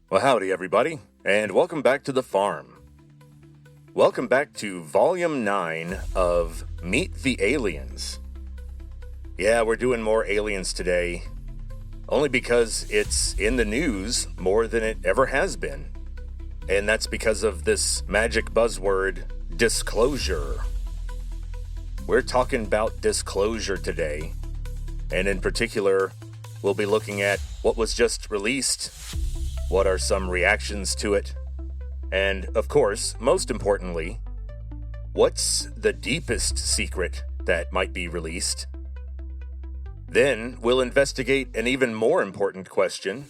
Well, howdy, everybody, and welcome back to the farm. Welcome back to Volume 9 of Meet the Aliens. Yeah, we're doing more aliens today, only because it's in the news more than it ever has been. And that's because of this magic buzzword, disclosure. We're talking about disclosure today, and in particular, we'll be looking at what was just released. What are some reactions to it? And, of course, most importantly, what's the deepest secret that might be released? Then we'll investigate an even more important question.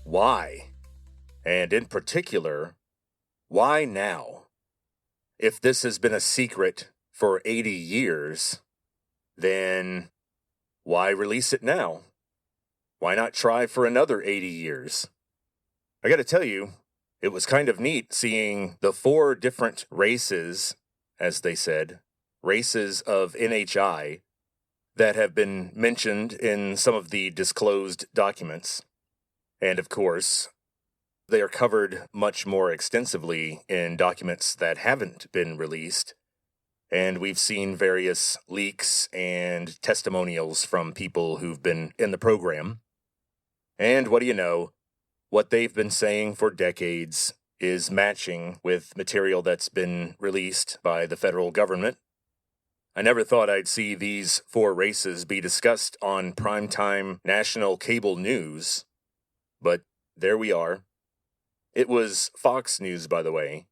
Why? And in particular, why now? If this has been a secret for 80 years, then why release it now? Why not try for another 80 years? I gotta tell you, it was kind of neat seeing the 4 different races, as they said, races of NHI, that have been mentioned in some of the disclosed documents. And of course, they are covered much more extensively in documents that haven't been released. And we've seen various leaks and testimonials from people who've been in the program. And what do you know? What they've been saying for decades is matching with material that's been released by the federal government. I never thought I'd see these 4 races be discussed on primetime national cable news, but there we are. It was Fox News, by the way.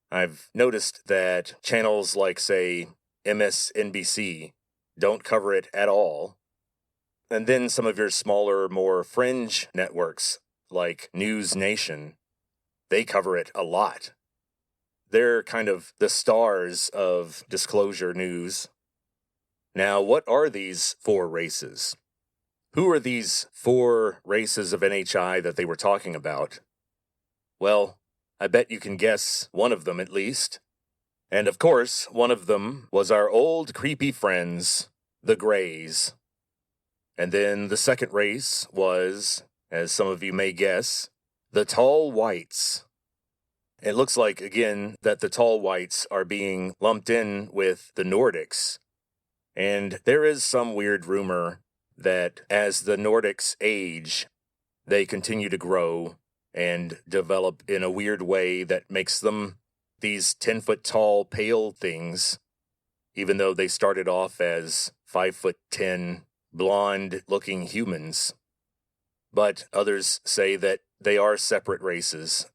I've noticed that channels like, say, MSNBC don't cover it at all. And then some of your smaller, more fringe networks, like News Nation, they cover it a lot. They're kind of the stars of disclosure news. Now, what are these 4 races? Who are these 4 races of NHI that they were talking about? Well, I bet you can guess one of them at least. And of course, one of them was our old creepy friends, the Greys. And then the second race was, as some of you may guess, the Tall Whites. It looks like, again, that the Tall Whites are being lumped in with the Nordics. And there is some weird rumor that as the Nordics age, they continue to grow and develop in a weird way that makes them these 10-foot-tall pale things, even though they started off as 5'10" blonde-looking humans. But others say that they are separate races,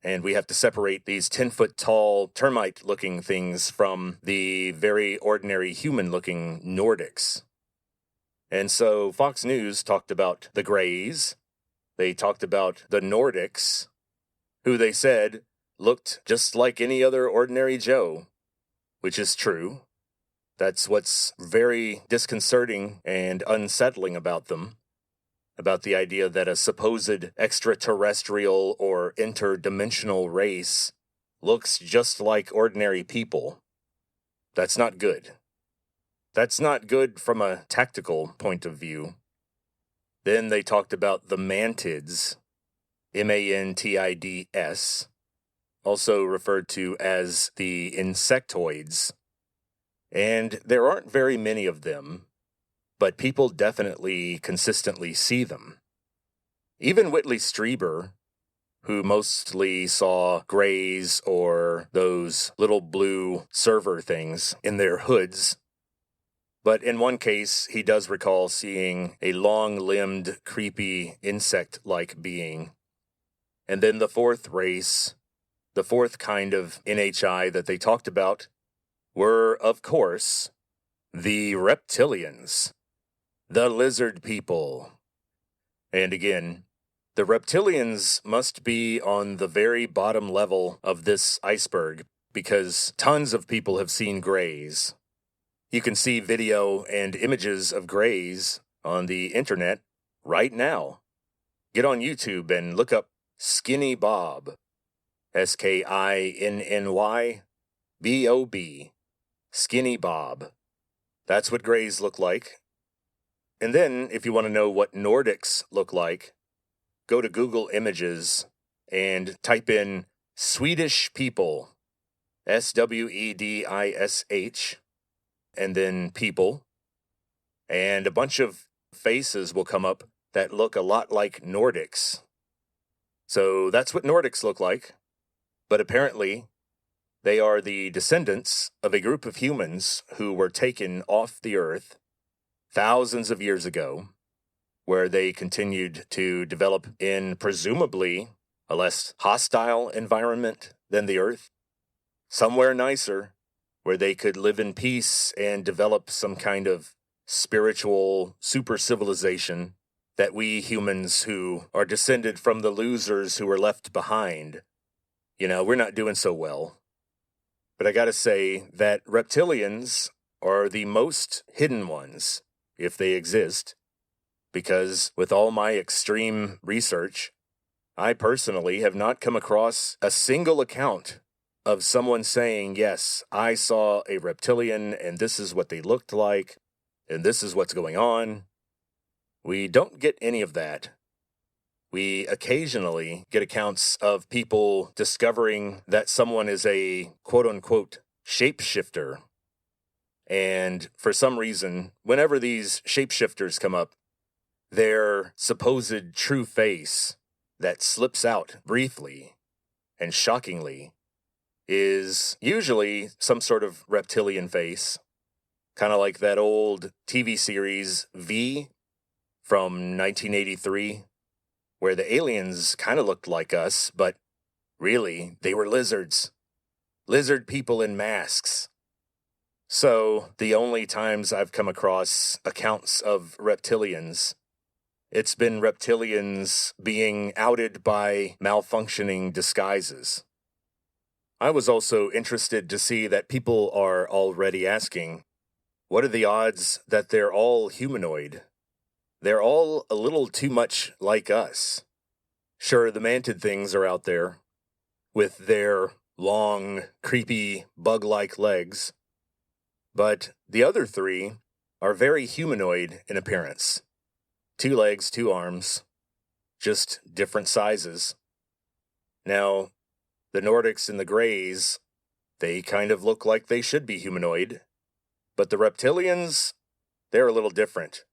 and we have to separate these 10-foot-tall termite-looking things from the very ordinary human-looking Nordics. And so Fox News talked about the Greys. They talked about the Nordics, who they said looked just like any other ordinary Joe, which is true. That's what's very disconcerting and unsettling about them, about the idea that a supposed extraterrestrial or interdimensional race looks just like ordinary people. That's not good. That's not good from a tactical point of view. Then they talked about the mantids, mantids, also referred to as the insectoids. And there aren't very many of them, but people definitely consistently see them. Even Whitley Strieber, who mostly saw Greys or those little blue server things in their hoods, but in one case, he does recall seeing a long-limbed, creepy, insect-like being. And then the 4th race, the 4th kind of NHI that they talked about, were, of course, the reptilians, the lizard people. And again, the reptilians must be on the very bottom level of this iceberg, because tons of people have seen Greys. You can see video and images of Greys on the internet right now. Get on YouTube and look up Skinny Bob, SKINNYBOB, Skinny Bob. That's what Greys look like. And then, if you want to know what Nordics look like, go to Google Images and type in Swedish people, SWEDISH, and then people, and a bunch of faces will come up that look a lot like Nordics. So that's what Nordics look like, but apparently they are the descendants of a group of humans who were taken off the Earth thousands of years ago, where they continued to develop in presumably a less hostile environment than the Earth, somewhere nicer, where they could live in peace and develop some kind of spiritual super civilization that we humans who are descended from the losers who were left behind, we're not doing so well. But I gotta say that reptilians are the most hidden ones, if they exist, because with all my extreme research, I personally have not come across a single account of someone saying, yes, I saw a reptilian and this is what they looked like and this is what's going on. We don't get any of that. We occasionally get accounts of people discovering that someone is a quote-unquote shapeshifter. And for some reason, whenever these shapeshifters come up, their supposed true face that slips out briefly and shockingly is usually some sort of reptilian face, kind of like that old TV series V from 1983, where the aliens kind of looked like us, but really, they were lizards. Lizard people in masks. So, the only times I've come across accounts of reptilians, it's been reptilians being outed by malfunctioning disguises. I was also interested to see that people are already asking, what are the odds that they're all humanoid? They're all a little too much like us. Sure, the mantid things are out there, with their long, creepy, bug-like legs, but the other three are very humanoid in appearance. 2 legs, 2 arms, just different sizes. Now, the Nordics and the Greys, they kind of look like they should be humanoid, but the reptilians, they're a little different.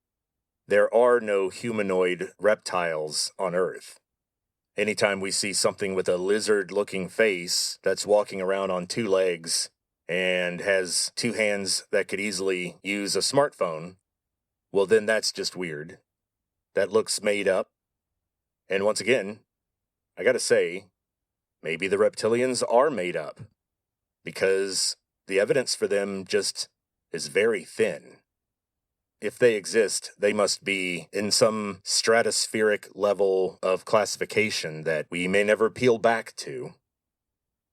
There are no humanoid reptiles on Earth. Anytime we see something with a lizard-looking face that's walking around on 2 legs and has 2 hands that could easily use a smartphone, well then that's just weird. That looks made up. And once again, I gotta say, maybe the reptilians are made up, because the evidence for them just is very thin. If they exist, they must be in some stratospheric level of classification that we may never peel back to.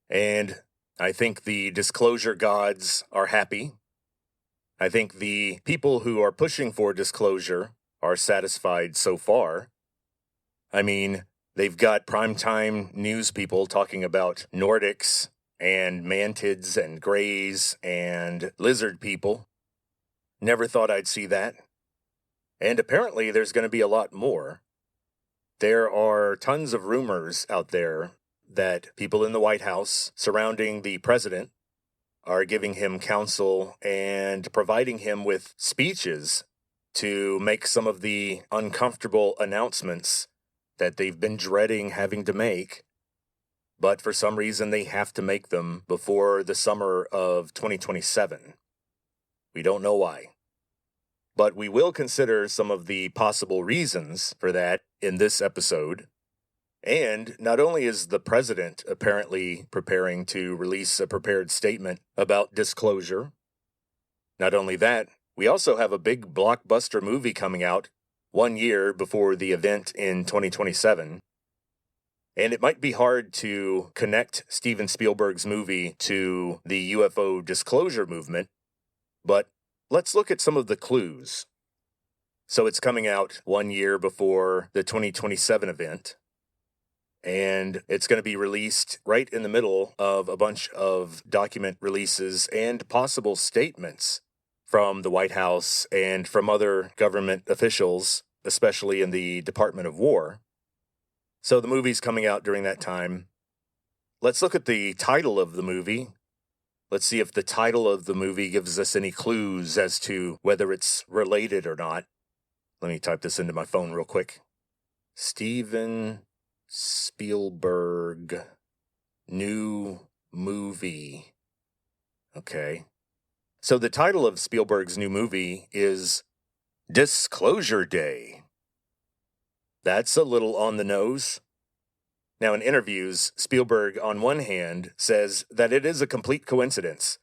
And I think the disclosure gods are happy. I think the people who are pushing for disclosure are satisfied so far. I mean, they've got primetime news people talking about Nordics and mantids and greys and lizard people. Never thought I'd see that. And apparently there's going to be a lot more. There are tons of rumors out there that people in the White House surrounding the president are giving him counsel and providing him with speeches to make some of the uncomfortable announcements that they've been dreading having to make. But for some reason they have to make them before the summer of 2027. We don't know why. But we will consider some of the possible reasons for that in this episode. And not only is the president apparently preparing to release a prepared statement about disclosure, not only that, we also have a big blockbuster movie coming out 1 year before the event in 2027. And it might be hard to connect Steven Spielberg's movie to the UFO disclosure movement, but let's look at some of the clues. So it's coming out 1 year before the 2027 event, and it's going to be released right in the middle of a bunch of document releases and possible statements from the White House and from other government officials, especially in the Department of War. So the movie's coming out during that time. Let's look at the title of the movie. Let's see if the title of the movie gives us any clues as to whether it's related or not. Let me type this into my phone real quick. Steven Spielberg new movie. Okay. So the title of Spielberg's new movie is Disclosure Day. That's a little on the nose. Now, in interviews, Spielberg, on one hand, says that it is a complete coincidence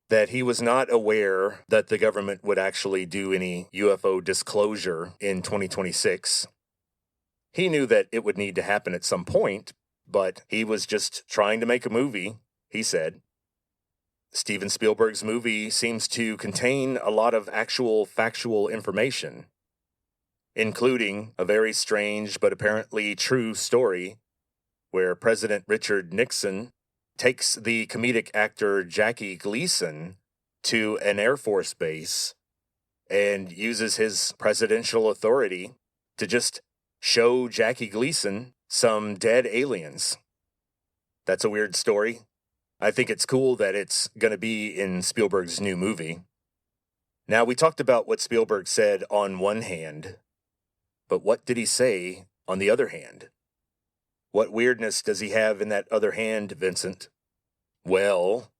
that he was not aware that the government would actually do any UFO disclosure in 2026. He knew that it would need to happen at some point, but he was just trying to make a movie, he said. Steven Spielberg's movie seems to contain a lot of actual factual information, including a very strange but apparently true story where President Richard Nixon takes the comedic actor Jackie Gleason to an Air Force base and uses his presidential authority to just show Jackie Gleason some dead aliens. That's a weird story. I think it's cool that it's going to be in Spielberg's new movie. Now, we talked about what Spielberg said on one hand, but what did he say on the other hand? What weirdness does he have in that other hand, Vincent? Well,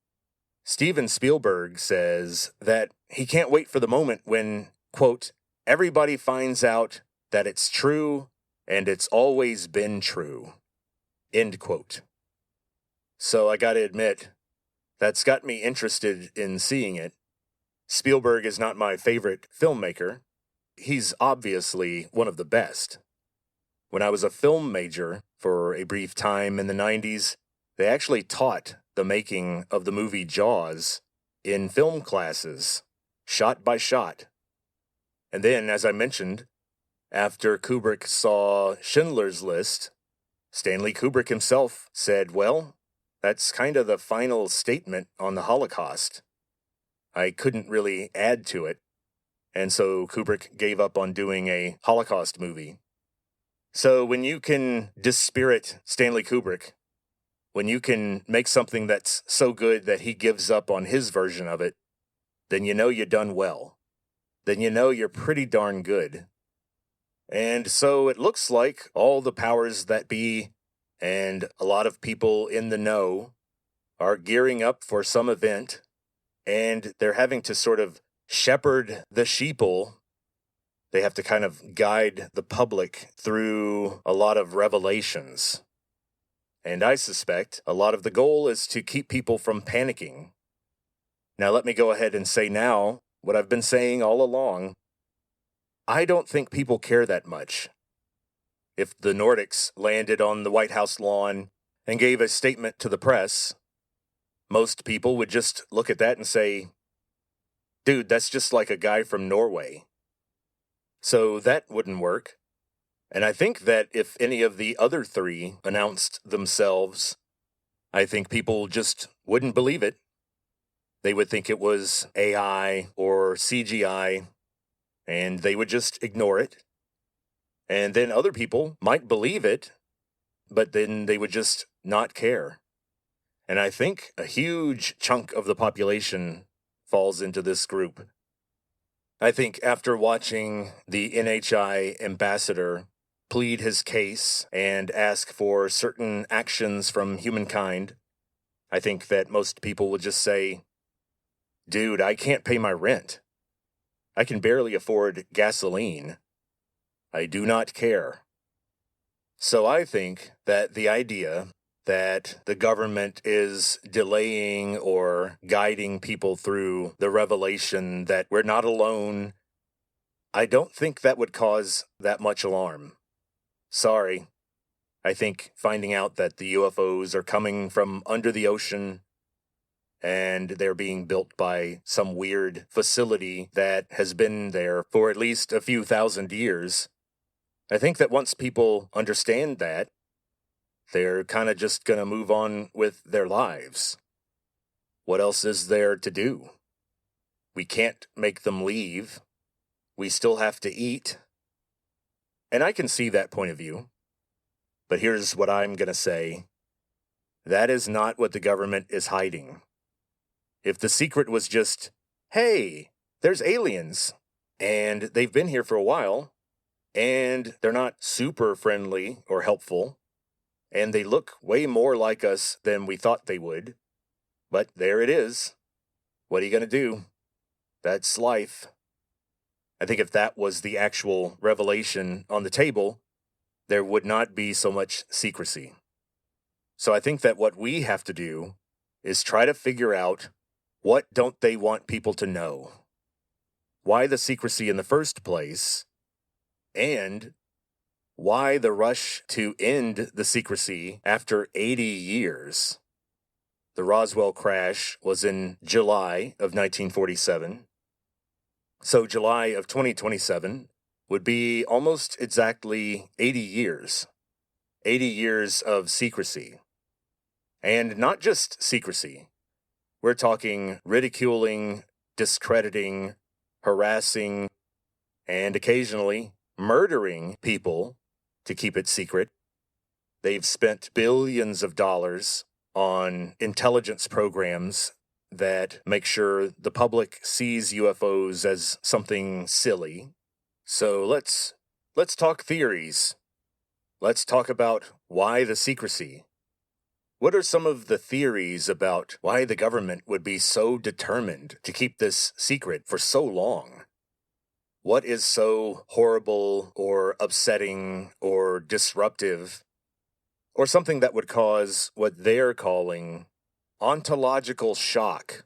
Steven Spielberg says that he can't wait for the moment when, quote, everybody finds out that it's true and it's always been true, end quote. So I gotta admit, that's got me interested in seeing it. Spielberg is not my favorite filmmaker. He's obviously one of the best. When I was a film major for a brief time in the 90s, they actually taught the making of the movie Jaws in film classes, shot by shot. And then, as I mentioned, after Kubrick saw Schindler's List, Stanley Kubrick himself said, well, that's kind of the final statement on the Holocaust. I couldn't really add to it, and so Kubrick gave up on doing a Holocaust movie. So when you can dispirit Stanley Kubrick, when you can make something that's so good that he gives up on his version of it, then you know you've done well. Then you know you're pretty darn good. And so it looks like all the powers that be and a lot of people in the know are gearing up for some event, and they're having to sort of shepherd the sheeple. They have to kind of guide the public through a lot of revelations. And I suspect a lot of the goal is to keep people from panicking. Now let me go ahead and say now what I've been saying all along. I don't think people care that much. If the Nordics landed on the White House lawn and gave a statement to the press, most people would just look at that and say, dude, that's just like a guy from Norway. So that wouldn't work. And I think that if any of the other three announced themselves, I think people just wouldn't believe it. They would think it was AI or CGI, and they would just ignore it. And then other people might believe it, but then they would just not care. And I think a huge chunk of the population falls into this group. I think after watching the NHI ambassador plead his case and ask for certain actions from humankind, I think that most people would just say, dude, I can't pay my rent. I can barely afford gasoline. I do not care. So I think that the idea that the government is delaying or guiding people through the revelation that we're not alone, I don't think that would cause that much alarm. Sorry. I think finding out that the UFOs are coming from under the ocean and they're being built by some weird facility that has been there for at least a few thousand years, I think that once people understand that, they're kind of just going to move on with their lives. What else is there to do? We can't make them leave. We still have to eat. And I can see that point of view. But here's what I'm going to say. That is not what the government is hiding. If the secret was just, hey, there's aliens, and they've been here for a while, and they're not super friendly or helpful, and they look way more like us than we thought they would, but there it is. What are you going to do? That's life. I think if that was the actual revelation on the table, there would not be so much secrecy. So I think that what we have to do is try to figure out, what don't they want people to know? Why the secrecy in the first place? And why the rush to end the secrecy after 80 years? The Roswell crash was in July of 1947. So July of 2027 would be almost exactly 80 years. 80 years of secrecy. And not just secrecy. We're talking ridiculing, discrediting, harassing, and occasionally murdering people to keep it secret. They've spent billions of dollars on intelligence programs that make sure the public sees UFOs as something silly. So let's talk theories. Let's talk about why the secrecy. What are some of the theories about why the government would be so determined to keep this secret for so long? What is so horrible or upsetting or disruptive, or something that would cause what they're calling ontological shock?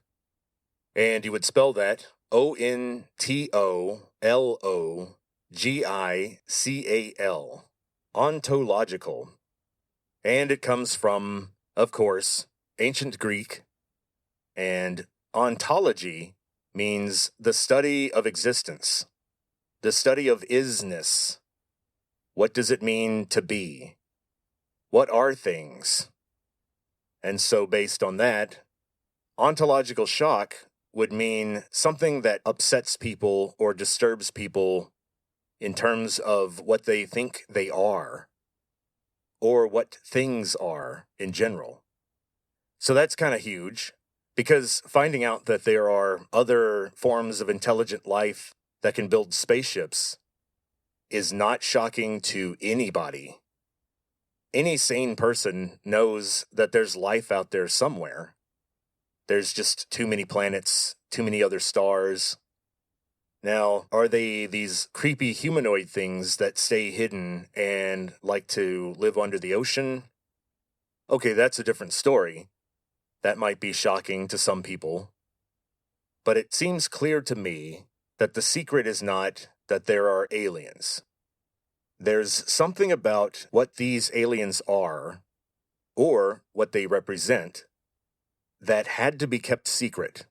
And you would spell that ONTOLOGICAL. Ontological. And it comes from, of course, ancient Greek, and ontology means the study of existence, the study of isness. What does it mean to be? What are things? And so based on that, ontological shock would mean something that upsets people or disturbs people in terms of what they think they are, or what things are in general. So that's kind of huge, because finding out that there are other forms of intelligent life that can build spaceships is not shocking to anybody. Any sane person knows that there's life out there somewhere. There's just too many planets, too many other stars. Now, are they these creepy humanoid things that stay hidden and like to live under the ocean? Okay, that's a different story. That might be shocking to some people. But it seems clear to me that the secret is not that there are aliens. There's something about what these aliens are, or what they represent, that had to be kept secret.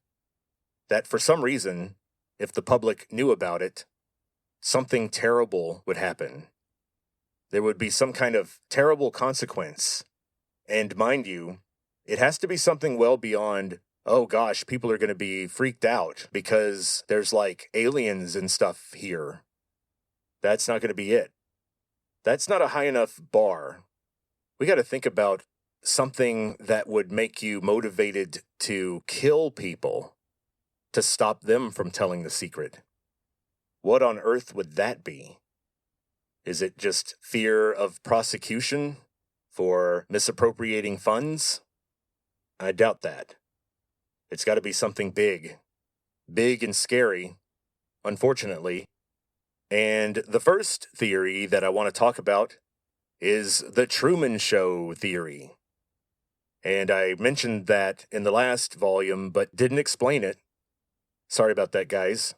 That for some reason, if the public knew about it, something terrible would happen. There would be some kind of terrible consequence. And mind you, it has to be something well beyond, oh gosh, people are going to be freaked out because there's like aliens and stuff here. That's not going to be it. That's not a high enough bar. We got to think about something that would make you motivated to kill people, to stop them from telling the secret. What on earth would that be? Is it just fear of prosecution for misappropriating funds? I doubt that. It's got to be something big. Big and scary, unfortunately. And the first theory that I want to talk about is the Truman Show theory. And I mentioned that in the last volume, but didn't explain it. Sorry about that, guys.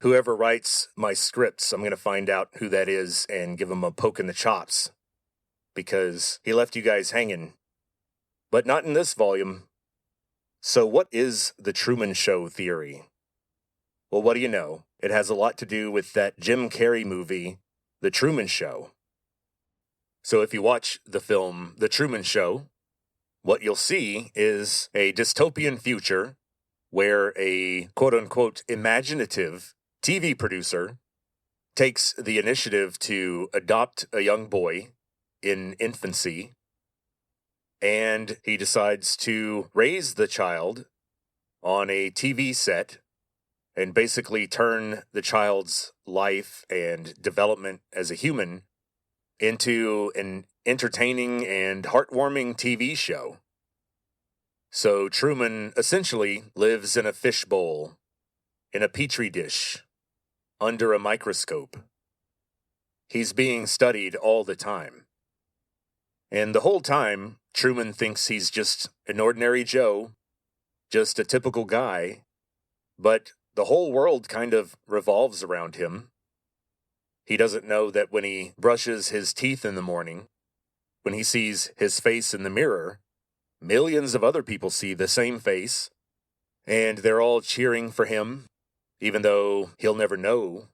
Whoever writes my scripts, I'm going to find out who that is and give him a poke in the chops, because he left you guys hanging. But not in this volume. So what is the Truman Show theory? Well, what do you know? It has a lot to do with that Jim Carrey movie, The Truman Show. So if you watch the film The Truman Show, what you'll see is a dystopian future where a quote-unquote imaginative TV producer takes the initiative to adopt a young boy in infancy, and he decides to raise the child on a TV set and basically turn the child's life and development as a human into an entertaining and heartwarming TV show. So Truman essentially lives in a fishbowl, in a petri dish, under a microscope. He's being studied all the time. And the whole time, Truman thinks he's just an ordinary Joe, just a typical guy, but the whole world kind of revolves around him. He doesn't know that when he brushes his teeth in the morning, when he sees his face in the mirror, millions of other people see the same face, and they're all cheering for him, even though he'll never know.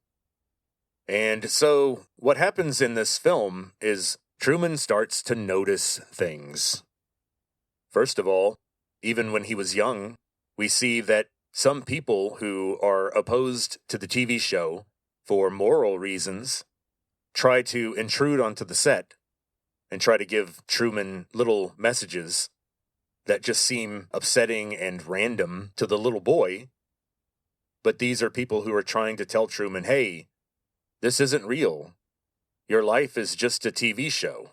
And so what happens in this film is Truman starts to notice things. First of all, even when he was young, we see that some people who are opposed to the TV show for moral reasons try to intrude onto the set and try to give Truman little messages that just seem upsetting and random to the little boy. But these are people who are trying to tell Truman, hey, this isn't real. Your life is just a TV show.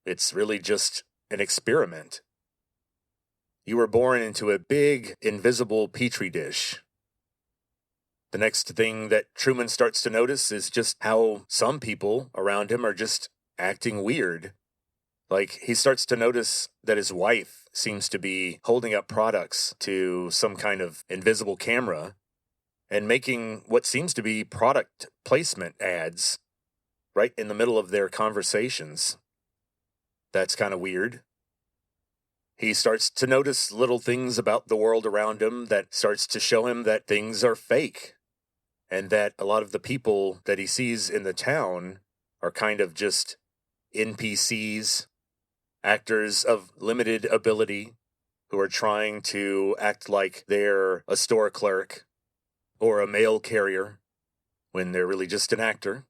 It's really just an experiment. You were born into a big, invisible petri dish. The next thing that Truman starts to notice is just how some people around him are just acting weird. Like, he starts to notice that his wife seems to be holding up products to some kind of invisible camera and making what seems to be product placement ads right in the middle of their conversations. That's kind of weird. He starts to notice little things about the world around him that starts to show him that things are fake, and that a lot of the people that he sees in the town are kind of just NPCs, actors of limited ability, who are trying to act like they're a store clerk or a mail carrier when they're really just an actor,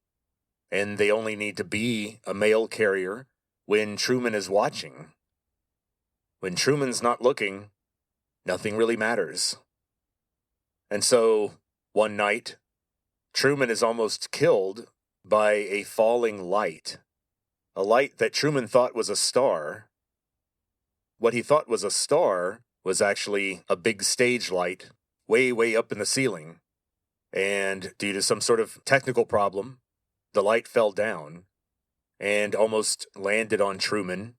and they only need to be a mail carrier when Truman is watching. When Truman's not looking, nothing really matters. And so, one night, Truman is almost killed by a falling light. A light that Truman thought was a star. What he thought was a star was actually a big stage light way, way up in the ceiling. And due to some sort of technical problem, the light fell down and almost landed on Truman,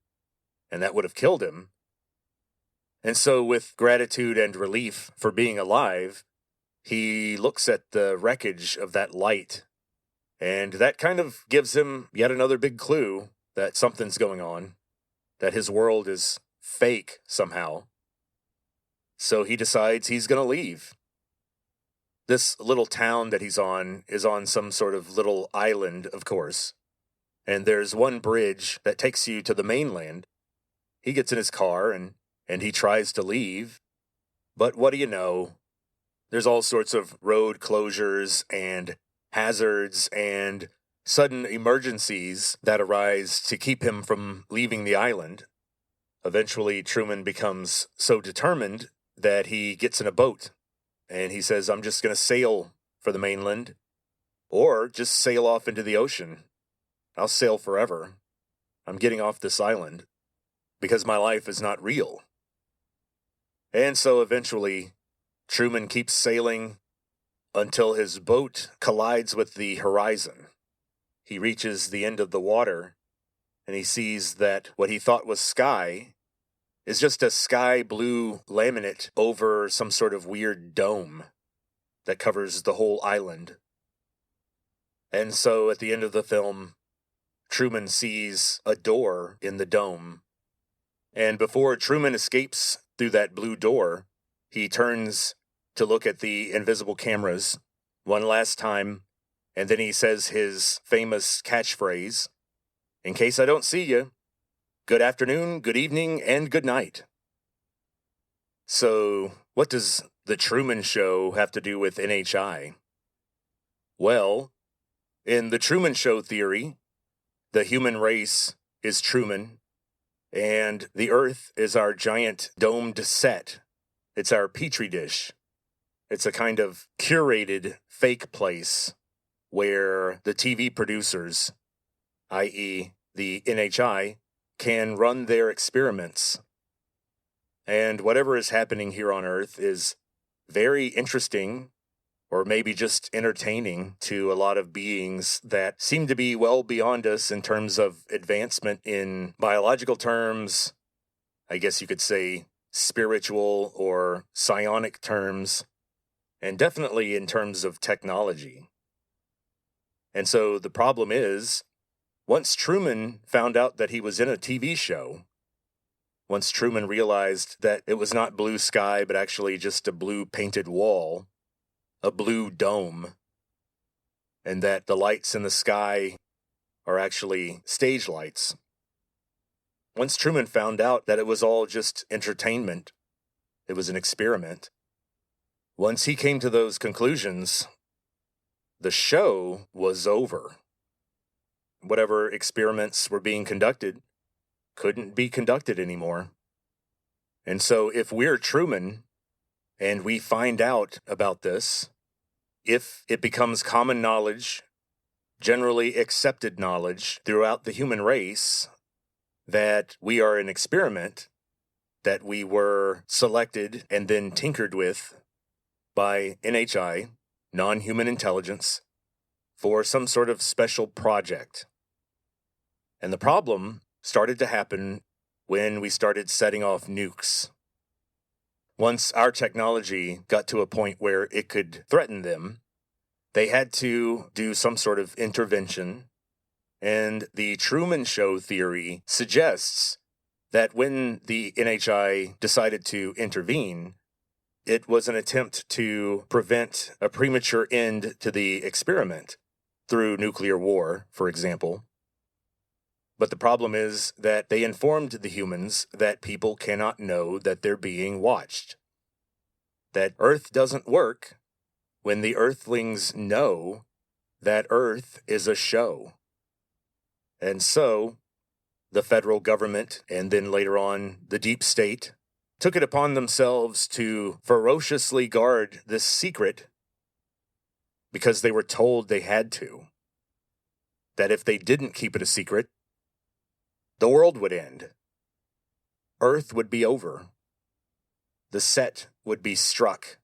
and that would have killed him. And so, with gratitude and relief for being alive, he looks at the wreckage of that light, and that kind of gives him yet another big clue that something's going on, that his world is fake somehow. So he decides he's going to leave. This little town that he's on is on some sort of little island, of course, and there's one bridge that takes you to the mainland. He gets in his car and he tries to leave, but what do you know? There's all sorts of road closures and hazards and sudden emergencies that arise to keep him from leaving the island. Eventually, Truman becomes so determined that he gets in a boat, and he says, I'm just going to sail for the mainland, or just sail off into the ocean. I'll sail forever. I'm getting off this island, because my life is not real. And so eventually, Truman keeps sailing until his boat collides with the horizon. He reaches the end of the water, and he sees that what he thought was sky is just a sky blue laminate over some sort of weird dome that covers the whole island. And so at the end of the film, Truman sees a door in the dome. And before Truman escapes through that blue door, he turns to look at the invisible cameras one last time, and then he says his famous catchphrase, in case I don't see you, good afternoon, good evening, and good night. So, what does The Truman Show have to do with NHI? Well, in The Truman Show theory, the human race is Truman, and the Earth is our giant domed set. It's our petri dish. It's a kind of curated fake place where the TV producers, i.e., the NHI, can run their experiments. And whatever is happening here on Earth is very interesting, or maybe just entertaining to a lot of beings that seem to be well beyond us in terms of advancement in biological terms, I guess you could say spiritual or psionic terms, and definitely in terms of technology. And so the problem is, once Truman found out that he was in a TV show, once Truman realized that it was not blue sky, but actually just a blue painted wall, a blue dome, and that the lights in the sky are actually stage lights. Once Truman found out that it was all just entertainment, it was an experiment, once he came to those conclusions, the show was over. Whatever experiments were being conducted couldn't be conducted anymore. And so if we're Truman, and we find out about this, if it becomes common knowledge, generally accepted knowledge throughout the human race, that we are an experiment, that we were selected and then tinkered with by NHI, non-human intelligence, for some sort of special project. And the problem started to happen when we started setting off nukes. Once our technology got to a point where it could threaten them, they had to do some sort of intervention. And the Truman Show theory suggests that when the NHI decided to intervene, it was an attempt to prevent a premature end to the experiment through nuclear war, for example. But the problem is that they informed the humans that people cannot know that they're being watched. That Earth doesn't work when the Earthlings know that Earth is a show. And so, the federal government, and then later on the deep state, took it upon themselves to ferociously guard this secret because they were told they had to. That if they didn't keep it a secret, the world would end. Earth would be over. The set would be struck.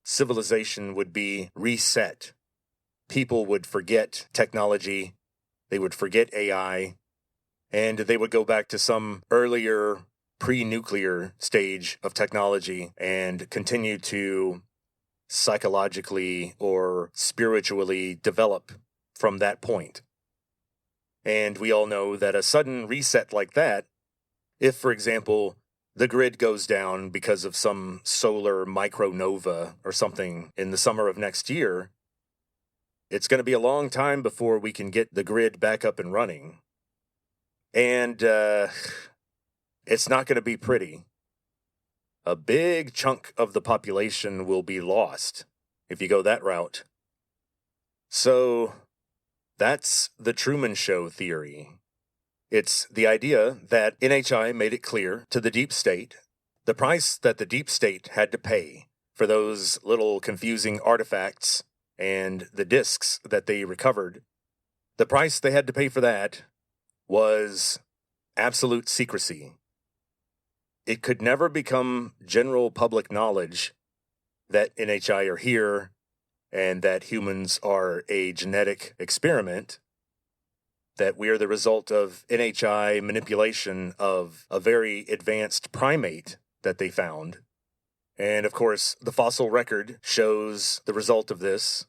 Civilization would be reset. People would forget technology. They would forget AI. And they would go back to some earlier pre-nuclear stage of technology and continue to psychologically or spiritually develop from that point. And we all know that a sudden reset like that, if, for example, the grid goes down because of some solar micronova or something in the summer of next year, it's going to be a long time before we can get the grid back up and running. And it's not going to be pretty. A big chunk of the population will be lost if you go that route. So that's the Truman Show theory. It's the idea that NHI made it clear to the deep state the price that the deep state had to pay for those little confusing artifacts and the discs that they recovered. The price they had to pay for that was absolute secrecy. It could never become general public knowledge that NHI are here and that humans are a genetic experiment, that we are the result of NHI manipulation of a very advanced primate that they found. And of course, the fossil record shows the result of this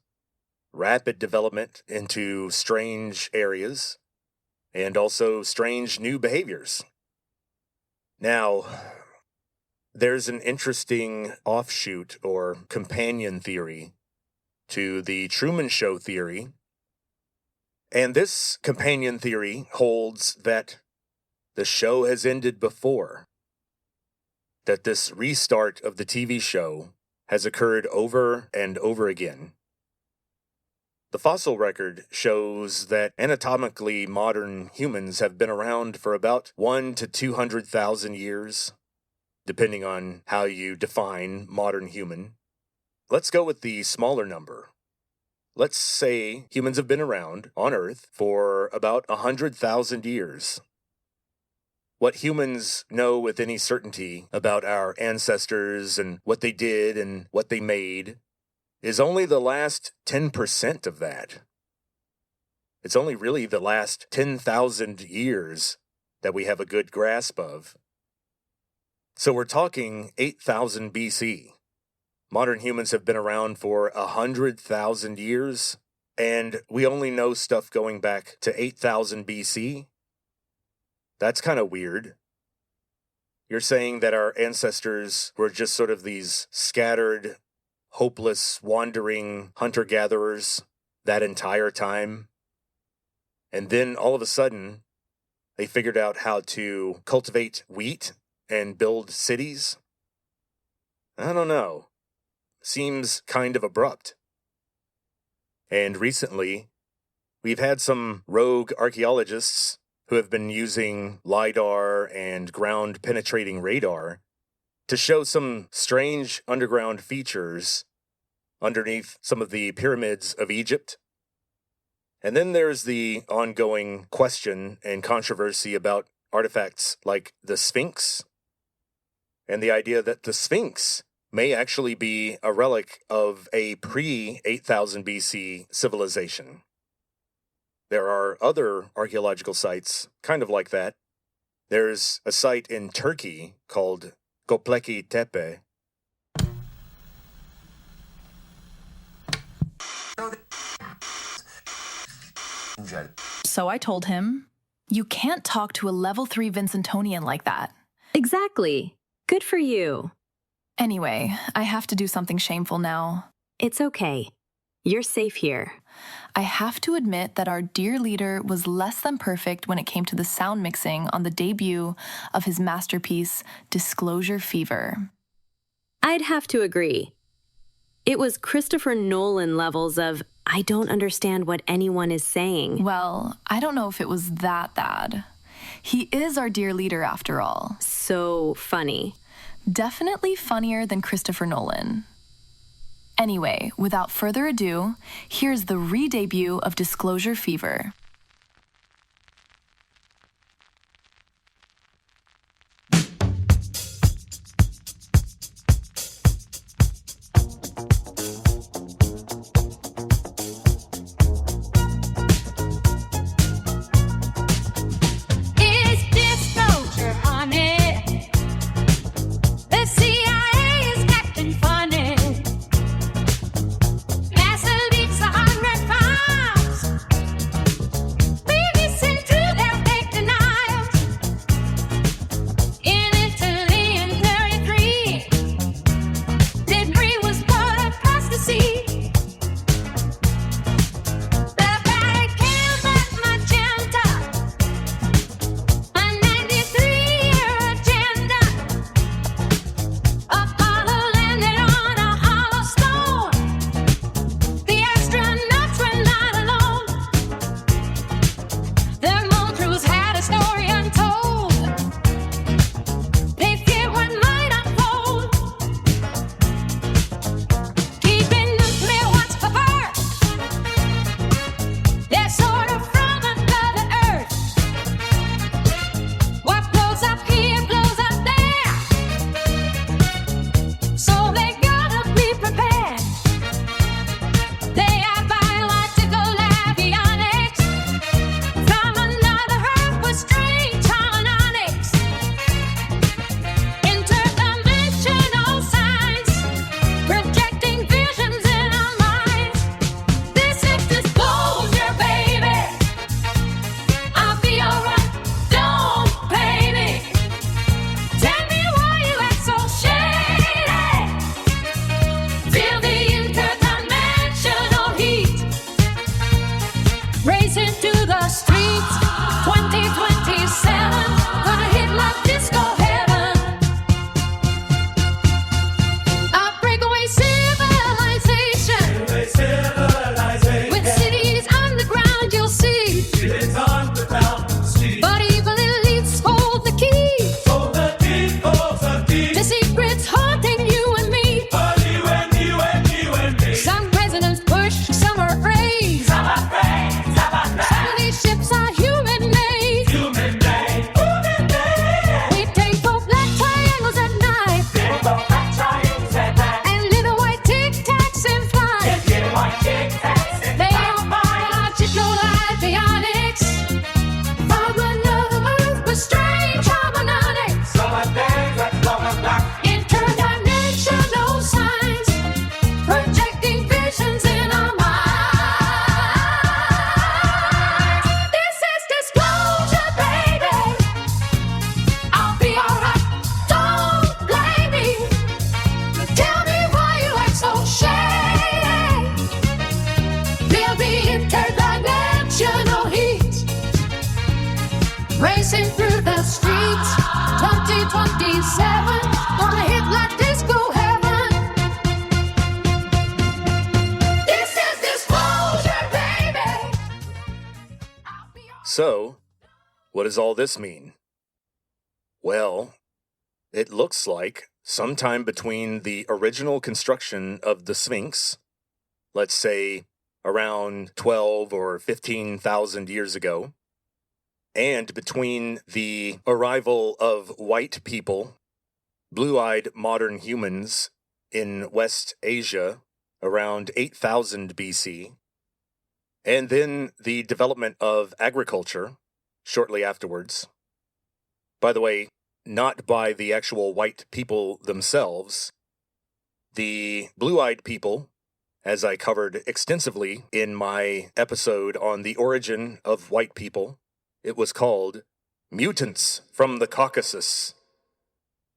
rapid development into strange areas and also strange new behaviors. Now, there's an interesting offshoot or companion theory to the Truman Show theory. And this companion theory holds that the show has ended before, that this restart of the TV show has occurred over and over again. The fossil record shows that anatomically modern humans have been around for about 1 to 200,000 years, depending on how you define modern human. Let's go with the smaller number. Let's say humans have been around on Earth for about 100,000 years. What humans know with any certainty about our ancestors and what they did and what they made is only the last 10% of that. It's only really the last 10,000 years that we have a good grasp of. So we're talking 8,000 BC. Modern humans have been around for 100,000 years, and we only know stuff going back to 8,000 BC? That's kind of weird. You're saying that our ancestors were just sort of these scattered, hopeless, wandering hunter-gatherers that entire time? And then all of a sudden, they figured out how to cultivate wheat and build cities? I don't know. Seems kind of abrupt. And recently, we've had some rogue archaeologists who have been using LiDAR and ground-penetrating radar to show some strange underground features underneath some of the pyramids of Egypt. And then there's the ongoing question and controversy about artifacts like the Sphinx, and the idea that the Sphinx may actually be a relic of a pre-8000 BC civilization. There are other archaeological sites kind of like that. There's a site in Turkey called Göbekli Tepe. So I told him, you can't talk to a level 3 Vincentonian like that. Exactly. Good for you. Anyway, I have to do something shameful now. It's okay. You're safe here. I have to admit that our dear leader was less than perfect when it came to the sound mixing on the debut of his masterpiece, Disclosure Fever. I'd have to agree. It was Christopher Nolan levels of, I don't understand what anyone is saying. Well, I don't know if it was that bad. He is our dear leader after all. So funny. Definitely funnier than Christopher Nolan. Anyway, without further ado, here's the re-debut of Disclosure Fever. Racing through the streets, 2027, gonna hit like disco heaven. This is disclosure, baby. So, what does all this mean? Well, it looks like sometime between the original construction of the Sphinx, let's say around 12 or 15,000 years ago, and between the arrival of white people, blue-eyed modern humans in West Asia around 8,000 BC, and then the development of agriculture shortly afterwards. By the way, not by the actual white people themselves. The blue-eyed people, as I covered extensively in my episode on the origin of white people, it was called Mutants from the Caucasus.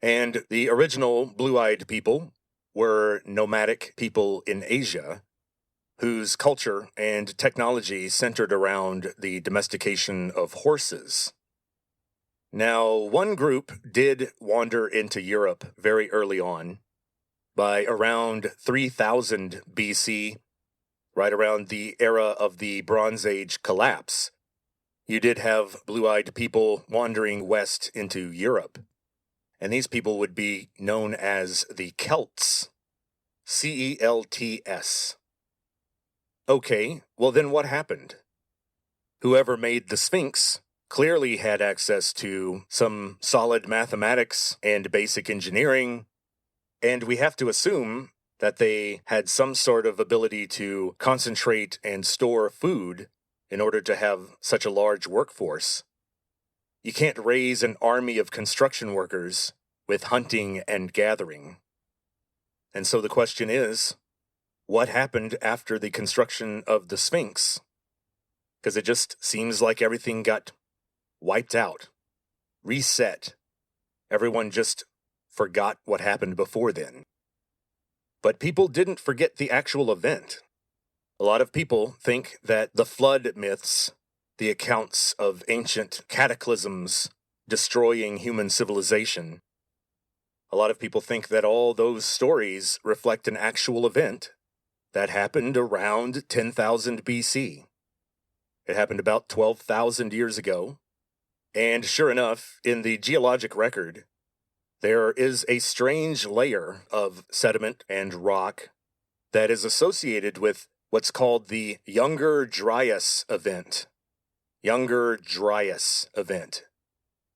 And the original blue-eyed people were nomadic people in Asia, whose culture and technology centered around the domestication of horses. Now, one group did wander into Europe very early on, by around 3000 BC, right around the era of the Bronze Age collapse. You did have blue-eyed people wandering west into Europe, and these people would be known as the Celts, C-E-L-T-S. Okay, well then what happened? Whoever made the Sphinx clearly had access to some solid mathematics and basic engineering, and we have to assume that they had some sort of ability to concentrate and store food in order to have such a large workforce. You can't raise an army of construction workers with hunting and gathering. And so the question is, what happened after the construction of the Sphinx? Because it just seems like everything got wiped out, reset. Everyone just forgot what happened before then. But people didn't forget the actual event. A lot of people think that the flood myths, the accounts of ancient cataclysms destroying human civilization, a lot of people think that all those stories reflect an actual event that happened around 10,000 BC. It happened about 12,000 years ago. And sure enough, in the geologic record, there is a strange layer of sediment and rock that is associated with what's called the Younger Dryas event. Younger Dryas event.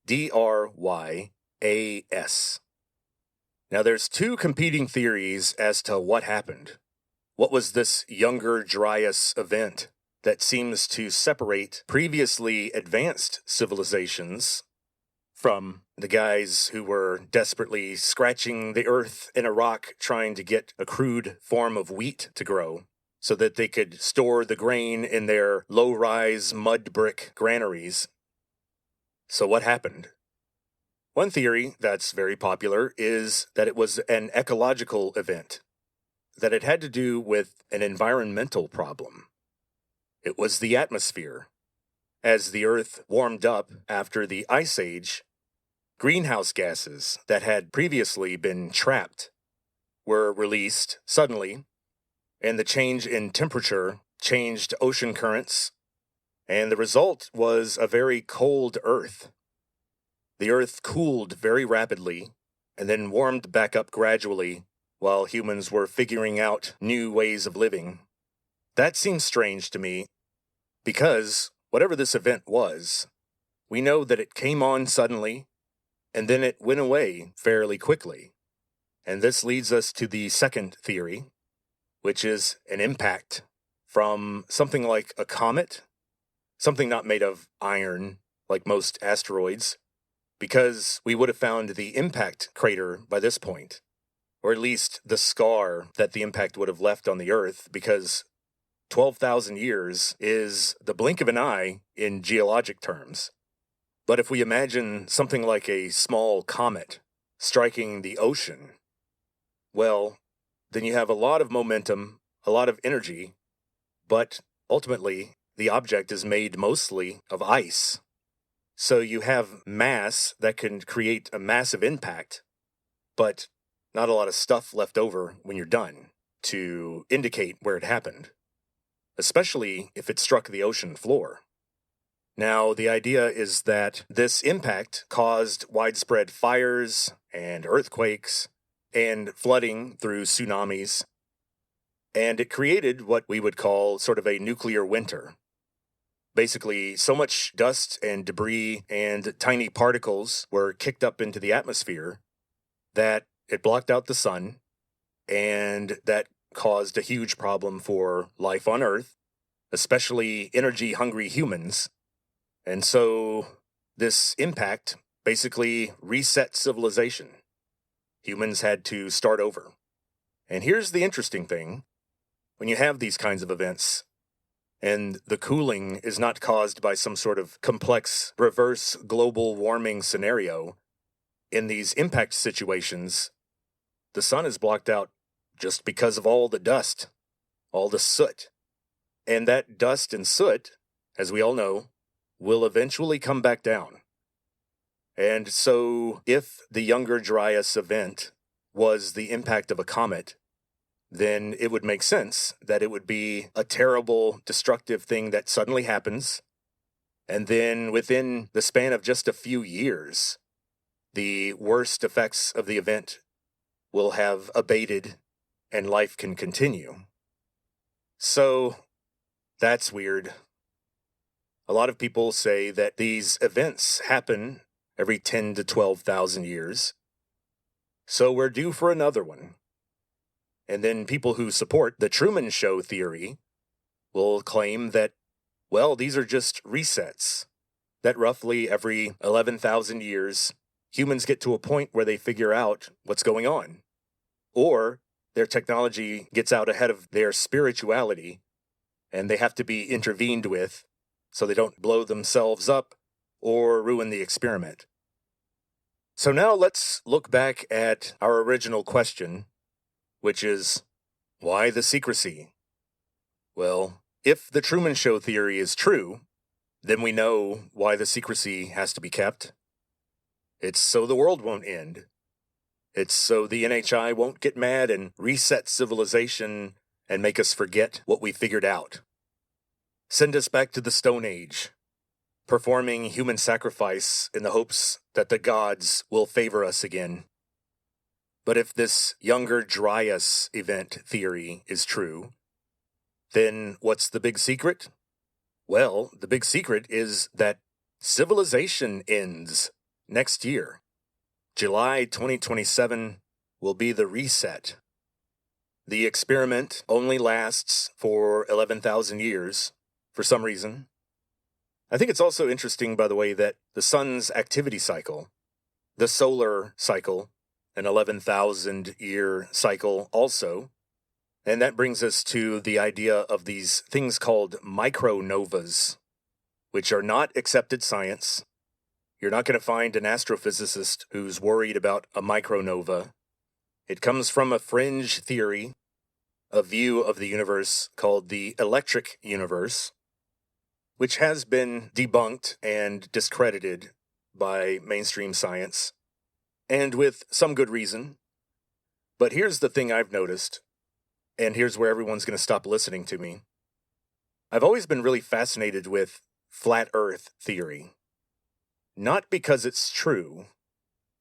D-R-Y-A-S. Now there's two competing theories as to what happened. What was this Younger Dryas event that seems to separate previously advanced civilizations from the guys who were desperately scratching the earth in a rock trying to get a crude form of wheat to grow so that they could store the grain in their low-rise mud brick granaries? So what happened? One theory that's very popular is that it was an ecological event, that it had to do with an environmental problem. It was the atmosphere. As the Earth warmed up after the Ice Age, greenhouse gases that had previously been trapped were released suddenly, and the change in temperature changed ocean currents, and the result was a very cold Earth. The Earth cooled very rapidly, and then warmed back up gradually while humans were figuring out new ways of living. That seems strange to me, because whatever this event was, we know that it came on suddenly, and then it went away fairly quickly. And this leads us to the second theory, which is an impact from something like a comet, something not made of iron like most asteroids, because we would have found the impact crater by this point, or at least the scar that the impact would have left on the Earth, because 12,000 years is the blink of an eye in geologic terms. But if we imagine something like a small comet striking the ocean, well, then you have a lot of momentum, a lot of energy, but ultimately the object is made mostly of ice. So you have mass that can create a massive impact, but not a lot of stuff left over when you're done to indicate where it happened, especially if it struck the ocean floor. Now, the idea is that this impact caused widespread fires and earthquakes and flooding through tsunamis, and it created what we would call sort of a nuclear winter. Basically, so much dust and debris and tiny particles were kicked up into the atmosphere that it blocked out the sun, and that caused a huge problem for life on Earth, especially energy-hungry humans. And so this impact basically reset civilization. Humans had to start over. And here's the interesting thing. When you have these kinds of events, and the cooling is not caused by some sort of complex reverse global warming scenario, in these impact situations, the sun is blocked out just because of all the dust, all the soot. And that dust and soot, as we all know, will eventually come back down. And so if the Younger Dryas event was the impact of a comet, then it would make sense that it would be a terrible, destructive thing that suddenly happens, and then within the span of just a few years, the worst effects of the event will have abated and life can continue. So, that's weird. A lot of people say that these events happen every 10 to 12,000 years, so we're due for another one. And then people who support the Truman Show theory will claim that, well, these are just resets, that roughly every 11,000 years, humans get to a point where they figure out what's going on, or their technology gets out ahead of their spirituality, and they have to be intervened with so they don't blow themselves up or ruin the experiment. So now let's look back at our original question, which is, why the secrecy? Well, if the Truman Show theory is true, then we know why the secrecy has to be kept. It's so the world won't end. It's so the NHI won't get mad and reset civilization and make us forget what we figured out. Send us back to the Stone Age, performing human sacrifice in the hopes that the gods will favor us again. But if this Younger Dryas event theory is true, then what's the big secret? Well, the big secret is that civilization ends next year. July 2027 will be the reset. The experiment only lasts for 11,000 years, for some reason. I think it's also interesting, by the way, that the sun's activity cycle, the solar cycle, an 11,000-year cycle also, and that brings us to the idea of these things called micronovas, which are not accepted science. You're not going to find an astrophysicist who's worried about a micronova. It comes from a fringe theory, a view of the universe called the electric universe, which has been debunked and discredited by mainstream science, and with some good reason. But here's the thing I've noticed, and here's where everyone's going to stop listening to me. I've always been really fascinated with flat Earth theory. Not because it's true,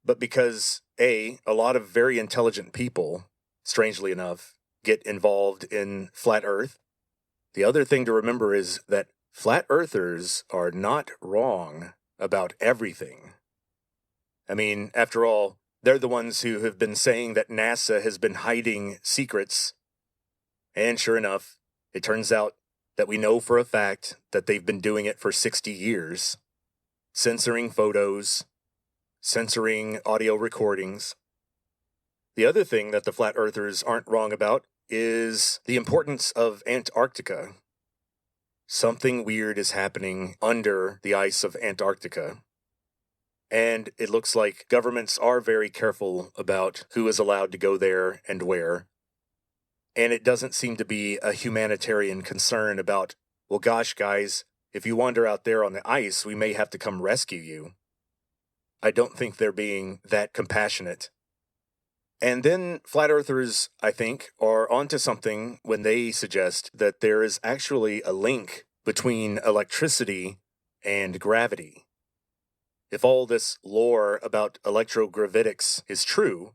but because, A, a lot of very intelligent people, strangely enough, get involved in flat Earth. The other thing to remember is that flat earthers are not wrong about everything. I mean, after all, they're the ones who have been saying that NASA has been hiding secrets. And sure enough, it turns out that we know for a fact that they've been doing it for 60 years. Censoring photos, censoring audio recordings. The other thing that the flat earthers aren't wrong about is the importance of Antarctica. Something weird is happening under the ice of Antarctica. And it looks like governments are very careful about who is allowed to go there and where. And it doesn't seem to be a humanitarian concern about, well, gosh, guys, if you wander out there on the ice, we may have to come rescue you. I don't think they're being that compassionate. And then flat earthers, I think, are onto something when they suggest that there is actually a link between electricity and gravity. If all this lore about electrogravitics is true,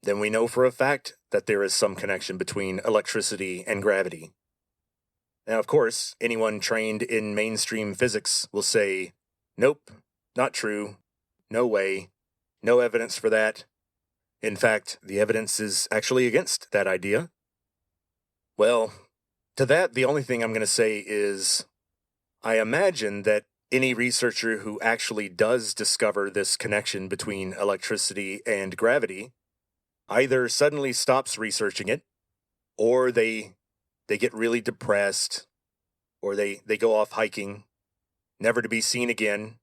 then we know for a fact that there is some connection between electricity and gravity. Now, of course, anyone trained in mainstream physics will say, nope, not true, no way, no evidence for that. In fact, the evidence is actually against that idea. Well, to that, the only thing I'm going to say is, I imagine that any researcher who actually does discover this connection between electricity and gravity either suddenly stops researching it, or they get really depressed, or they go off hiking, never to be seen again.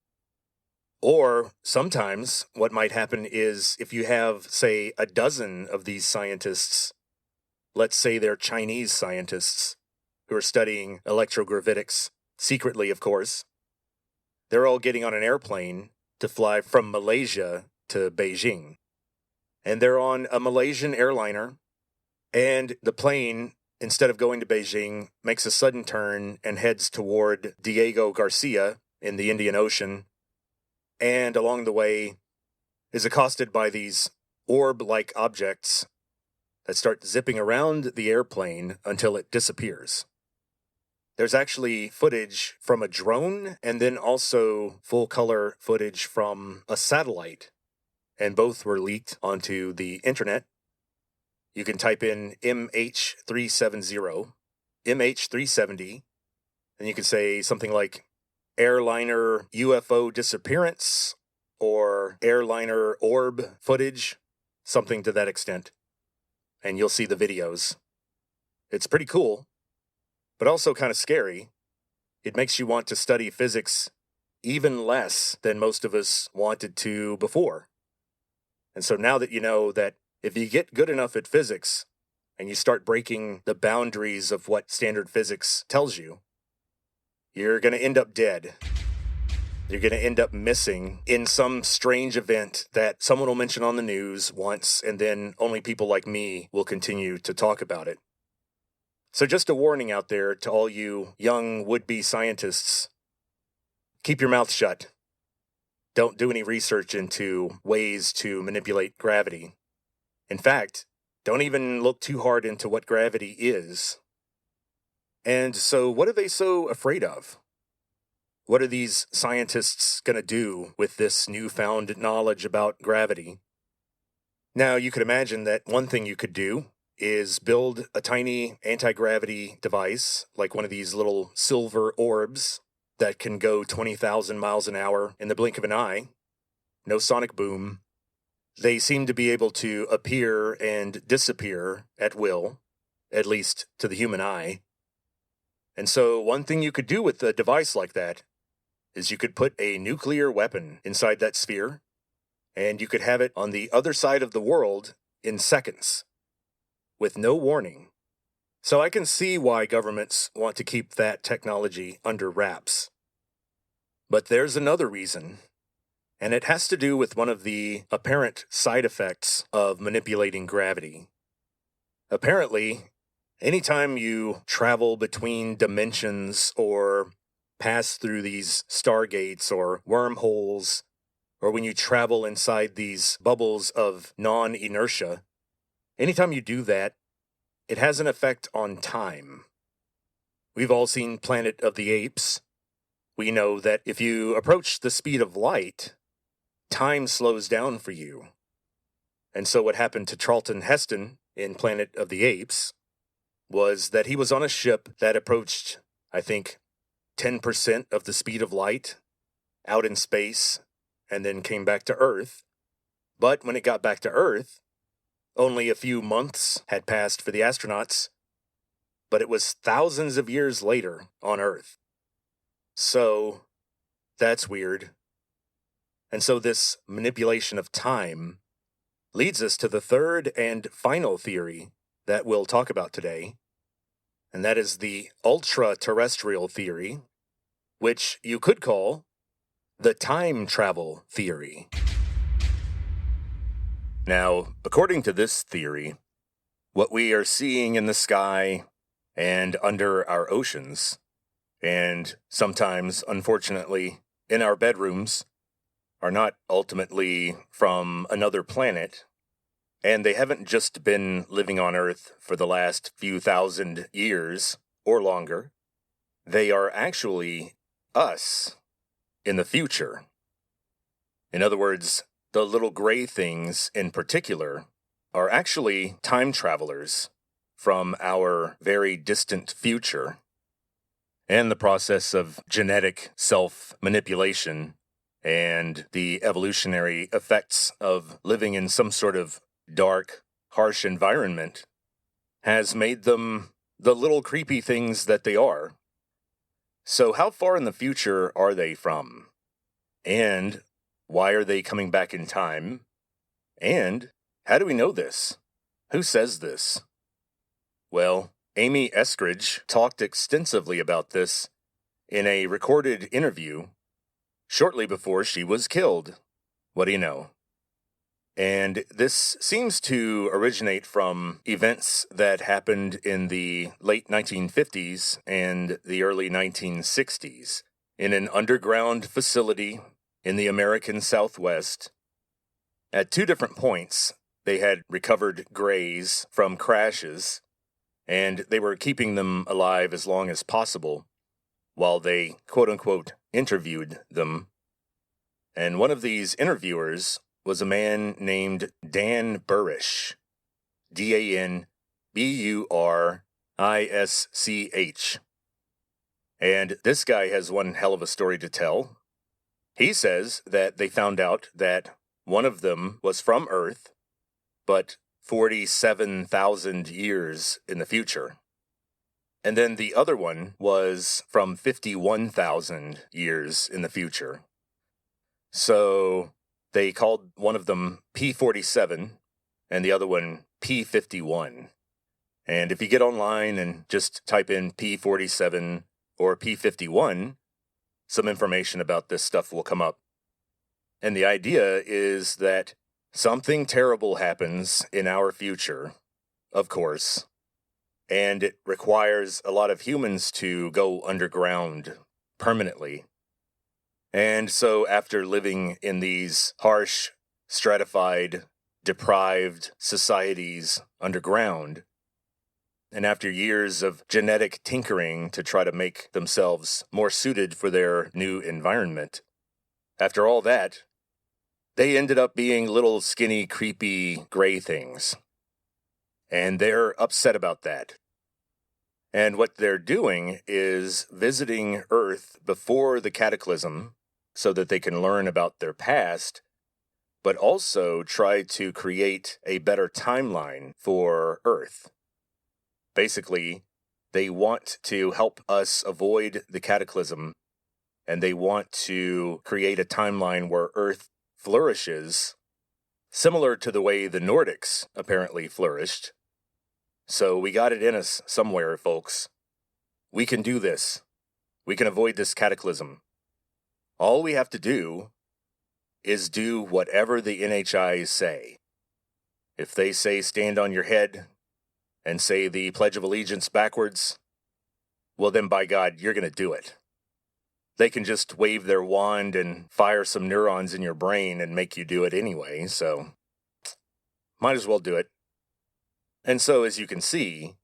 Or sometimes what might happen is if you have, say, a dozen of these scientists, let's say they're Chinese scientists who are studying electrogravitics, secretly, of course, they're all getting on an airplane to fly from Malaysia to Beijing. And they're on a Malaysian airliner, and the plane, instead of going to Beijing, makes a sudden turn and heads toward Diego Garcia in the Indian Ocean, and along the way is accosted by these orb-like objects that start zipping around the airplane until it disappears. There's actually footage from a drone and then also full-color footage from a satellite, and both were leaked onto the internet. You can type in MH370, MH370, and you can say something like airliner UFO disappearance or airliner orb footage, something to that extent. And you'll see the videos. It's pretty cool, but also kind of scary. It makes you want to study physics even less than most of us wanted to before. And so now that you know that if you get good enough at physics and you start breaking the boundaries of what standard physics tells you, you're going to end up dead. You're going to end up missing in some strange event that someone will mention on the news once, and then only people like me will continue to talk about it. So just a warning out there to all you young would-be scientists. Keep your mouth shut. Don't do any research into ways to manipulate gravity. In fact, don't even look too hard into what gravity is. And so what are they so afraid of? What are these scientists going to do with this newfound knowledge about gravity? Now, you could imagine that one thing you could do is build a tiny anti-gravity device, like one of these little silver orbs that can go 20,000 miles an hour in the blink of an eye. No sonic boom. They seem to be able to appear and disappear at will, at least to the human eye. And so one thing you could do with a device like that is you could put a nuclear weapon inside that sphere, and you could have it on the other side of the world in seconds, with no warning. So I can see why governments want to keep that technology under wraps. But there's another reason, and it has to do with one of the apparent side effects of manipulating gravity. Apparently, anytime you travel between dimensions or pass through these stargates or wormholes, or when you travel inside these bubbles of non-inertia, anytime you do that, it has an effect on time. We've all seen Planet of the Apes. We know that if you approach the speed of light, time slows down for you. And so what happened to Charlton Heston in Planet of the Apes was that he was on a ship that approached, I think, 10% of the speed of light out in space and then came back to Earth. But when it got back to Earth, only a few months had passed for the astronauts, but it was thousands of years later on Earth. So, that's weird. And so this manipulation of time leads us to the third and final theory that we'll talk about today, and that is the ultra-terrestrial theory, which you could call the time travel theory. Now, according to this theory, what we are seeing in the sky and under our oceans, and sometimes, unfortunately, in our bedrooms, are not ultimately from another planet, and they haven't just been living on Earth for the last few thousand years or longer. They are actually us in the future. In other words, the little gray things in particular are actually time travelers from our very distant future, and the process of genetic self-manipulation and the evolutionary effects of living in some sort of dark, harsh environment has made them the little creepy things that they are. So how far in the future are they from? And why are they coming back in time? And how do we know this? Who says this? Well, Amy Eskridge talked extensively about this in a recorded interview shortly before she was killed. What do you know? And this seems to originate from events that happened in the late 1950s and the early 1960s in an underground facility in the American Southwest. At two different points, they had recovered grays from crashes, and they were keeping them alive as long as possible while they, quote-unquote, interviewed them. And one of these interviewers was a man named Dan Burisch, D-A-N-B-U-R-I-S-C-H. And this guy has one hell of a story to tell. He says that they found out that one of them was from Earth, but 47,000 years in the future. And then the other one was from 51,000 years in the future. So they called one of them P47 and the other one P51. And if you get online and just type in P47 or P51, some information about this stuff will come up. And the idea is that something terrible happens in our future, of course, and it requires a lot of humans to go underground permanently. And so after living in these harsh, stratified, deprived societies underground, and after years of genetic tinkering to try to make themselves more suited for their new environment, after all that, they ended up being little skinny, creepy, gray things. And they're upset about that. And what they're doing is visiting Earth before the cataclysm so that they can learn about their past, but also try to create a better timeline for Earth. Basically, they want to help us avoid the cataclysm, and they want to create a timeline where Earth flourishes, similar to the way the Nordics apparently flourished. So we got it in us somewhere, folks. We can do this. We can avoid this cataclysm. All we have to do is do whatever the NHIs say. If they say stand on your head and say the Pledge of Allegiance backwards, well then by God, you're going to do it. They can just wave their wand and fire some neurons in your brain and make you do it anyway, so might as well do it. And so, as you can see,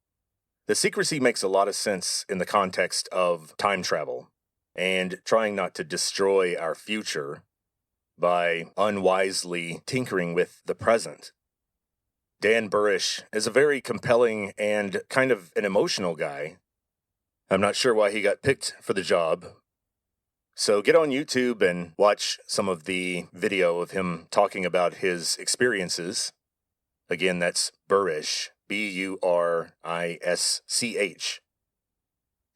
the secrecy makes a lot of sense in the context of time travel and trying not to destroy our future by unwisely tinkering with the present. Dan Burisch is a very compelling and kind of an emotional guy. I'm not sure why he got picked for the job. So get on YouTube and watch some of the video of him talking about his experiences. Again, that's Burisch, B-U-R-I-S-C-H.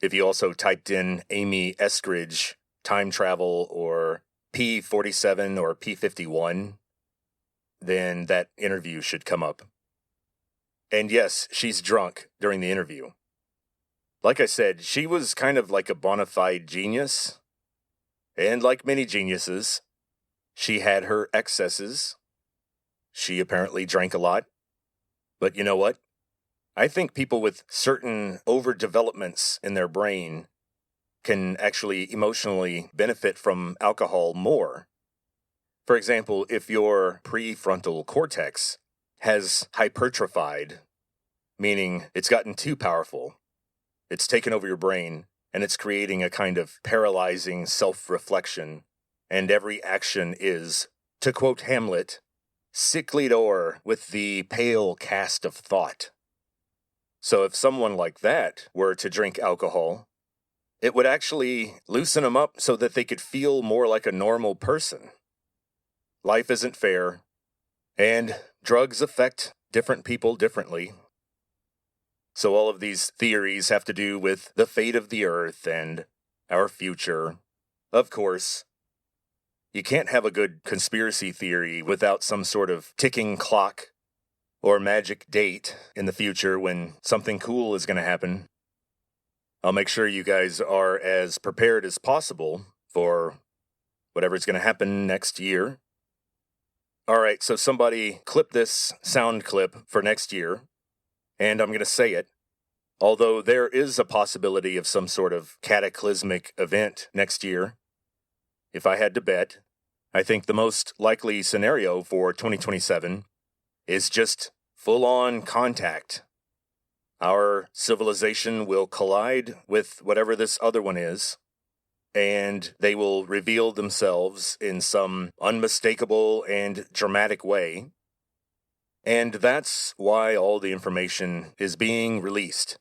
If you also typed in Amy Eskridge, time travel, or P47 or P51, then that interview should come up. And yes, she's drunk during the interview. Like I said, she was kind of like a bona fide genius, And like many geniuses, she had her excesses. She apparently drank a lot. But you know what? I think people with certain overdevelopments in their brain can actually emotionally benefit from alcohol more. For example, if your prefrontal cortex has hypertrophied, meaning it's gotten too powerful, it's taken over your brain, and it's creating a kind of paralyzing self-reflection, and every action is, to quote Hamlet, sicklied o'er with the pale cast of thought. So if someone like that were to drink alcohol, it would actually loosen them up so that they could feel more like a normal person. Life isn't fair, and drugs affect different people differently. So all of these theories have to do with the fate of the earth and our future. Of course, you can't have a good conspiracy theory without some sort of ticking clock or magic date in the future when something cool is going to happen. I'll make sure you guys are as prepared as possible for whatever's going to happen next year. All right, so somebody clip this sound clip for next year, and I'm going to say it. Although there is a possibility of some sort of cataclysmic event next year, if I had to bet, I think the most likely scenario for 2027 is just full-on contact. Our civilization will collide with whatever this other one is, and they will reveal themselves in some unmistakable and dramatic way. And that's why all the information is being released.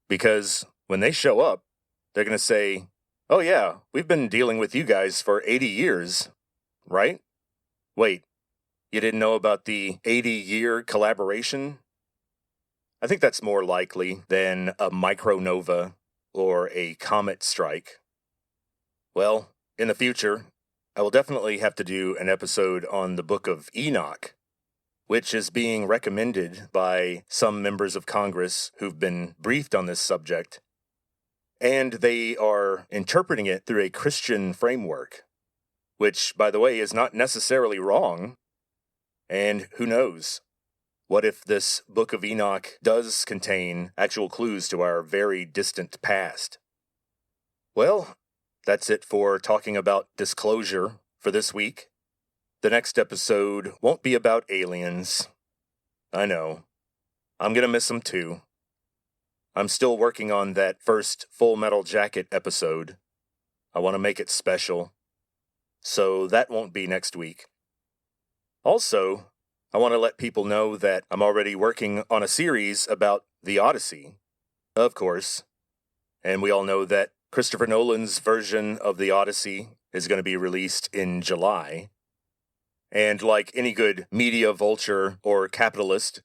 Because when they show up, they're going to say, oh yeah, we've been dealing with you guys for 80 years, right? Wait, you didn't know about the 80-year collaboration? I think that's more likely than a micronova or a comet strike. Well, in the future, I will definitely have to do an episode on the Book of Enoch, which is being recommended by some members of Congress who've been briefed on this subject, and they are interpreting it through a Christian framework, which, by the way, is not necessarily wrong. And who knows? What if this Book of Enoch does contain actual clues to our very distant past? Well, that's it for talking about disclosure for this week. The next episode won't be about aliens. I know. I'm gonna miss them too. I'm still working on that first Full Metal Jacket episode. I want to make it special. So that won't be next week. Also, I want to let people know that I'm already working on a series about the Odyssey, of course. And we all know that Christopher Nolan's version of the Odyssey is going to be released in July. And like any good media vulture or capitalist,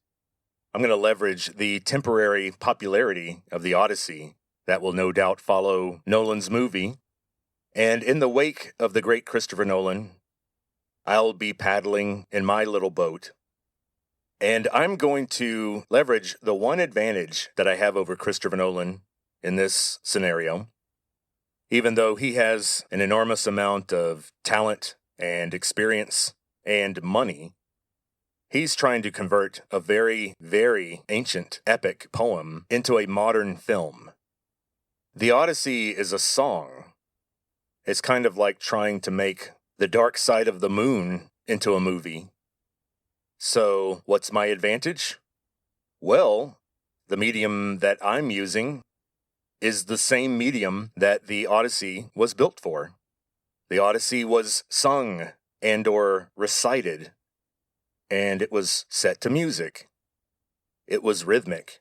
I'm going to leverage the temporary popularity of the Odyssey that will no doubt follow Nolan's movie. And in the wake of the great Christopher Nolan, I'll be paddling in my little boat. And I'm going to leverage the one advantage that I have over Christopher Nolan in this scenario. Even though he has an enormous amount of talent and experience and money, he's trying to convert a very, very ancient epic poem into a modern film. The Odyssey is a song. It's kind of like trying to make The Dark Side of the Moon into a movie. So, what's my advantage? Well, the medium that I'm using is the same medium that the Odyssey was built for. The Odyssey was sung and or recited, and it was set to music. It was rhythmic.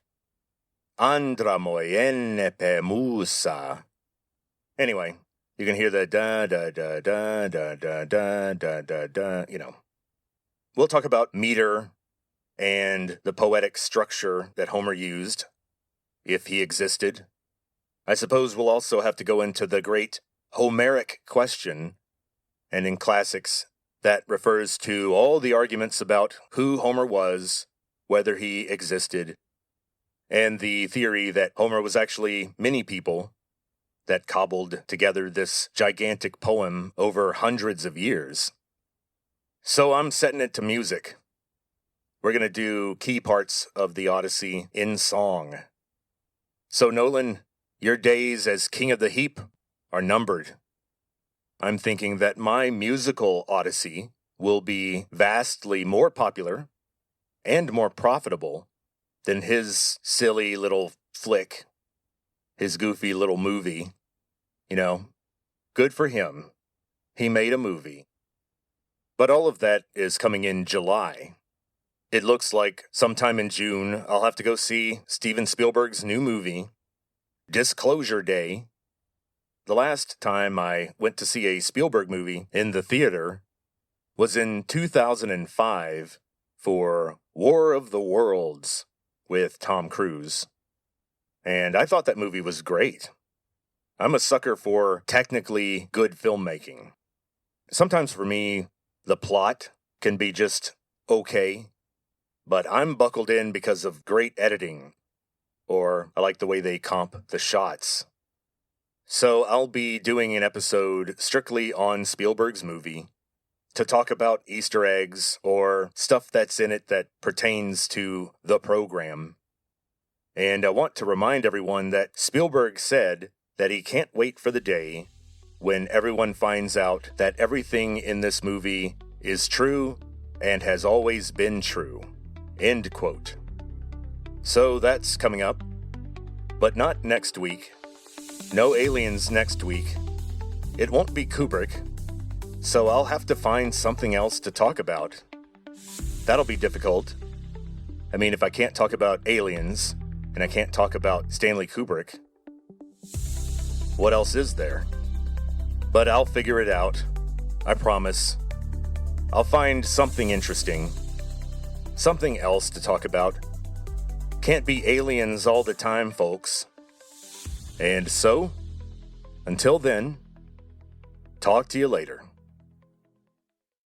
Andra pe musa. Anyway, you can hear the da da da da da da da da da da, you know. We'll talk about meter and the poetic structure that Homer used, if he existed. I suppose we'll also have to go into the great Homeric question, and in classics, that refers to all the arguments about who Homer was, whether he existed, and the theory that Homer was actually many people, that cobbled together this gigantic poem over hundreds of years. So I'm setting it to music. We're going to do key parts of the Odyssey in song. So Nolan, your days as king of the heap are numbered. I'm thinking that my musical Odyssey will be vastly more popular and more profitable than his silly little flick, his goofy little movie. You know, good for him. He made a movie. But all of that is coming in July. It looks like sometime in June, I'll have to go see Steven Spielberg's new movie, Disclosure Day. The last time I went to see a Spielberg movie in the theater was in 2005 for War of the Worlds with Tom Cruise. And I thought that movie was great. I'm a sucker for technically good filmmaking. Sometimes for me, the plot can be just okay, but I'm buckled in because of great editing, or I like the way they comp the shots. So I'll be doing an episode strictly on Spielberg's movie to talk about Easter eggs or stuff that's in it that pertains to the program. And I want to remind everyone that Spielberg said that he can't wait for the day when everyone finds out that everything in this movie is true and has always been true. End quote. So that's coming up, but not next week. No aliens next week. It won't be Kubrick, so I'll have to find something else to talk about. That'll be difficult. I mean, if I can't talk about aliens, and I can't talk about Stanley Kubrick, what else is there? But I'll figure it out. I promise. I'll find something interesting. Something else to talk about. Can't be aliens all the time, folks. And so, until then, talk to you later.